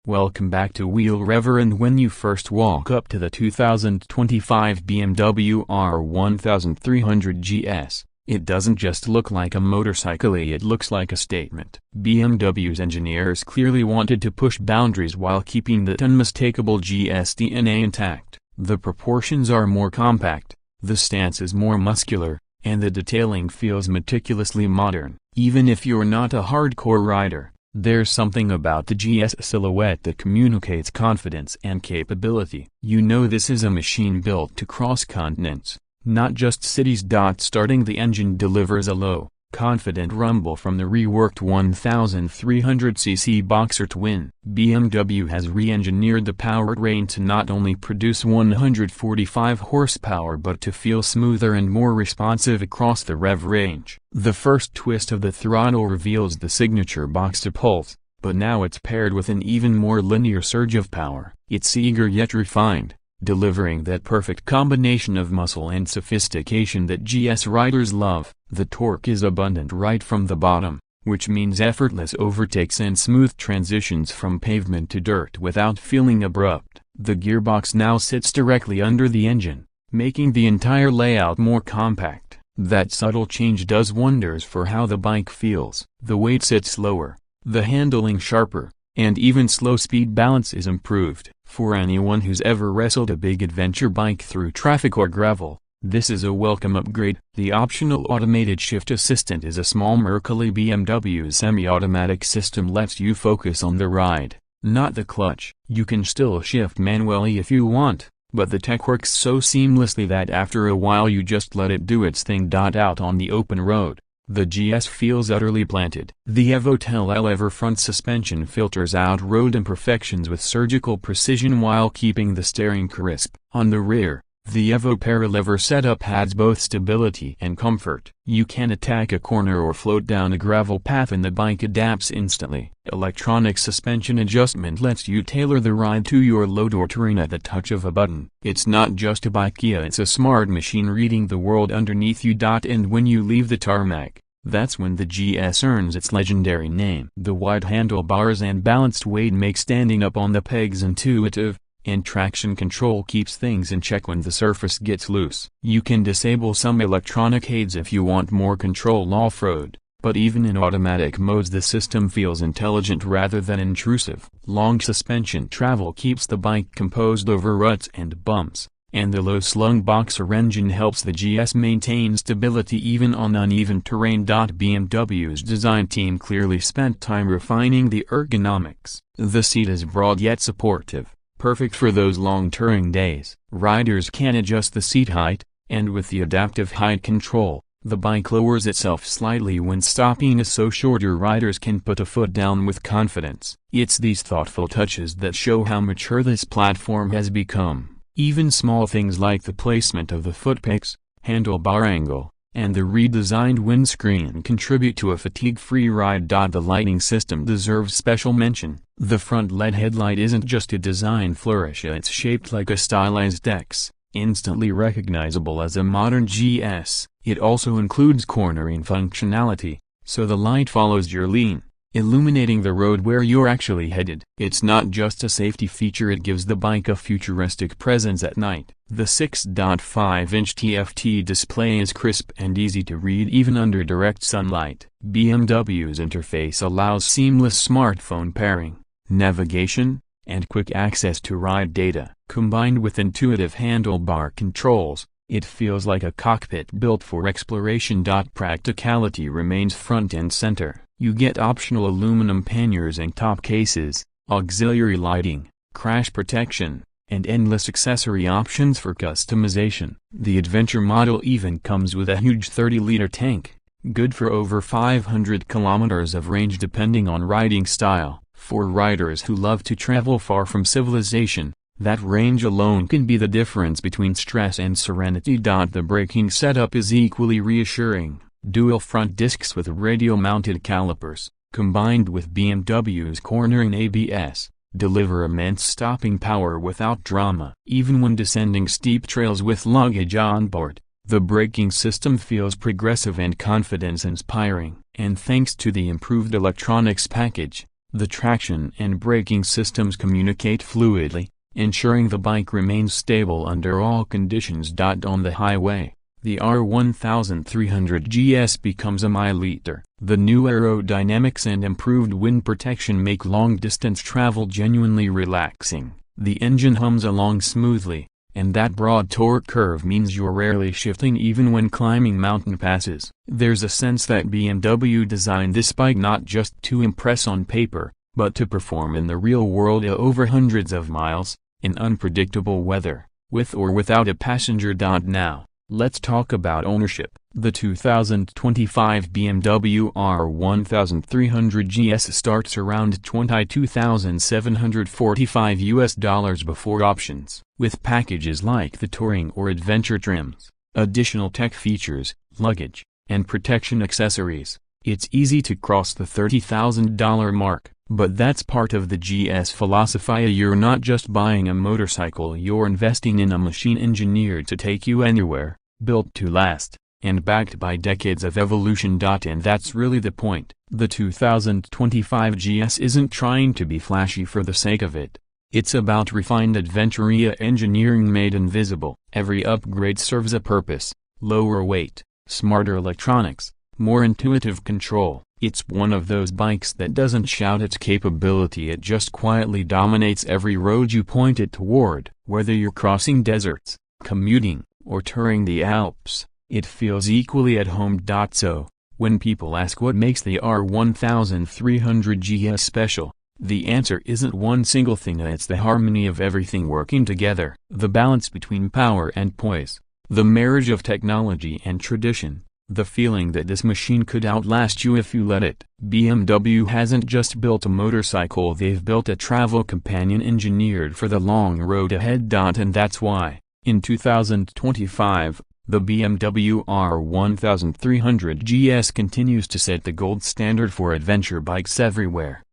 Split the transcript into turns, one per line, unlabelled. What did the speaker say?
Welcome back to Wheel Rever. And when you first walk up to the 2025 BMW R 1300 GS, it doesn't just look like a motorcycle, it looks like a statement. BMW's engineers clearly wanted to push boundaries while keeping that unmistakable GS DNA intact. The proportions are more compact, the stance is more muscular, and the detailing feels meticulously modern. Even if you're not a hardcore rider, there's something about the GS silhouette that communicates confidence and capability. You know this is a machine built to cross continents, not just cities. Starting the engine delivers a low, confident rumble from the reworked 1300cc Boxer twin. BMW has re-engineered the powertrain to not only produce 145 horsepower but to feel smoother and more responsive across the rev range. The first twist of the throttle reveals the signature Boxer pulse, but now it's paired with an even more linear surge of power. It's eager yet refined, delivering that perfect combination of muscle and sophistication that GS riders love. The torque is abundant right from the bottom, which means effortless overtakes and smooth transitions from pavement to dirt without feeling abrupt. The gearbox now sits directly under the engine, making the entire layout more compact. That subtle change does wonders for how the bike feels. The weight sits lower, the handling sharper, and even slow speed balance is improved. For anyone who's ever wrestled a big adventure bike through traffic or gravel, this is a welcome upgrade. The optional automated shift assistant is a small Mercury. BMW's semi-automatic system lets you focus on the ride, not the clutch. You can still shift manually if you want, but the tech works so seamlessly that after a while you just let it do its thing. Out on the open road, the GS feels utterly planted. The Evotel lever front suspension filters out road imperfections with surgical precision while keeping the steering crisp. On the rear, the Evo Paralever setup adds both stability and comfort. You can attack a corner or float down a gravel path and the bike adapts instantly. Electronic suspension adjustment lets you tailor the ride to your load or terrain at the touch of a button. It's not just a bike, it's a smart machine reading the world underneath you. And when you leave the tarmac, that's when the GS earns its legendary name. The wide handlebars and balanced weight make standing up on the pegs intuitive, and traction control keeps things in check when the surface gets loose. You can disable some electronic aids if you want more control off-road, but even in automatic modes the system feels intelligent rather than intrusive. Long suspension travel keeps the bike composed over ruts and bumps, and the low-slung Boxer engine helps the GS maintain stability even on uneven terrain. BMW's design team clearly spent time refining the ergonomics. The seat is broad yet supportive, perfect for those long touring days. Riders can adjust the seat height, and with the adaptive height control, the bike lowers itself slightly when stopping, so shorter riders can put a foot down with confidence. It's these thoughtful touches that show how mature this platform has become. Even small things like the placement of the footpegs, handlebar angle, and the redesigned windscreen contribute to a fatigue-free ride. The lighting system deserves special mention. The front LED headlight isn't just a design flourish, it's shaped like a stylized X, instantly recognizable as a modern GS. It also includes cornering functionality, so the light follows your lean, illuminating the road where you're actually headed. It's not just a safety feature, it gives the bike a futuristic presence at night. The 6.5-inch TFT display is crisp and easy to read even under direct sunlight. BMW's interface allows seamless smartphone pairing, navigation, and quick access to ride data. Combined with intuitive handlebar controls, it feels like a cockpit built for exploration. Practicality remains front and center. You get optional aluminum panniers and top cases, auxiliary lighting, crash protection, and endless accessory options for customization. The adventure model even comes with a huge 30-liter tank, good for over 500 kilometers of range depending on riding style. For riders who love to travel far from civilization, that range alone can be the difference between stress and serenity. The braking setup is equally reassuring. Dual front discs with radial-mounted calipers, combined with BMW's cornering ABS, deliver immense stopping power without drama. Even when descending steep trails with luggage on board, the braking system feels progressive and confidence-inspiring. And thanks to the improved electronics package, The traction and braking systems communicate fluidly, ensuring the bike remains stable under all conditions. On the highway, the R1300 GS becomes a mile-eater. The new aerodynamics and improved wind protection make long-distance travel genuinely relaxing. The engine hums along smoothly, and that broad torque curve means you're rarely shifting even when climbing mountain passes. There's a sense that BMW designed this bike not just to impress on paper, but to perform in the real world over hundreds of miles, in unpredictable weather, with or without a passenger. Now, let's talk about ownership. The 2025 BMW R 1300 GS starts around $22,745 before options. With packages like the Touring or Adventure trims, additional tech features, luggage, and protection accessories, it's easy to cross the $30,000 mark. But that's part of the GS philosophy. You're not just buying a motorcycle, you're investing in a machine engineered to take you anywhere, built to last, and backed by decades of evolution. And that's really the point. The 2025 GS isn't trying to be flashy for the sake of it. It's about refined adventure engineering made invisible. Every upgrade serves a purpose: lower weight, smarter electronics, more intuitive control. It's one of those bikes that doesn't shout its capability, it just quietly dominates every road you point it toward. Whether you're crossing deserts, commuting, or touring the Alps, it feels equally at home. So, when people ask what makes the R1300 GS special, the answer isn't one single thing, it's the harmony of everything working together. The balance between power and poise, the marriage of technology and tradition, the feeling that this machine could outlast you if you let it. BMW hasn't just built a motorcycle, they've built a travel companion engineered for the long road ahead. And that's why, in 2025, the BMW R 1300 GS continues to set the gold standard for adventure bikes everywhere.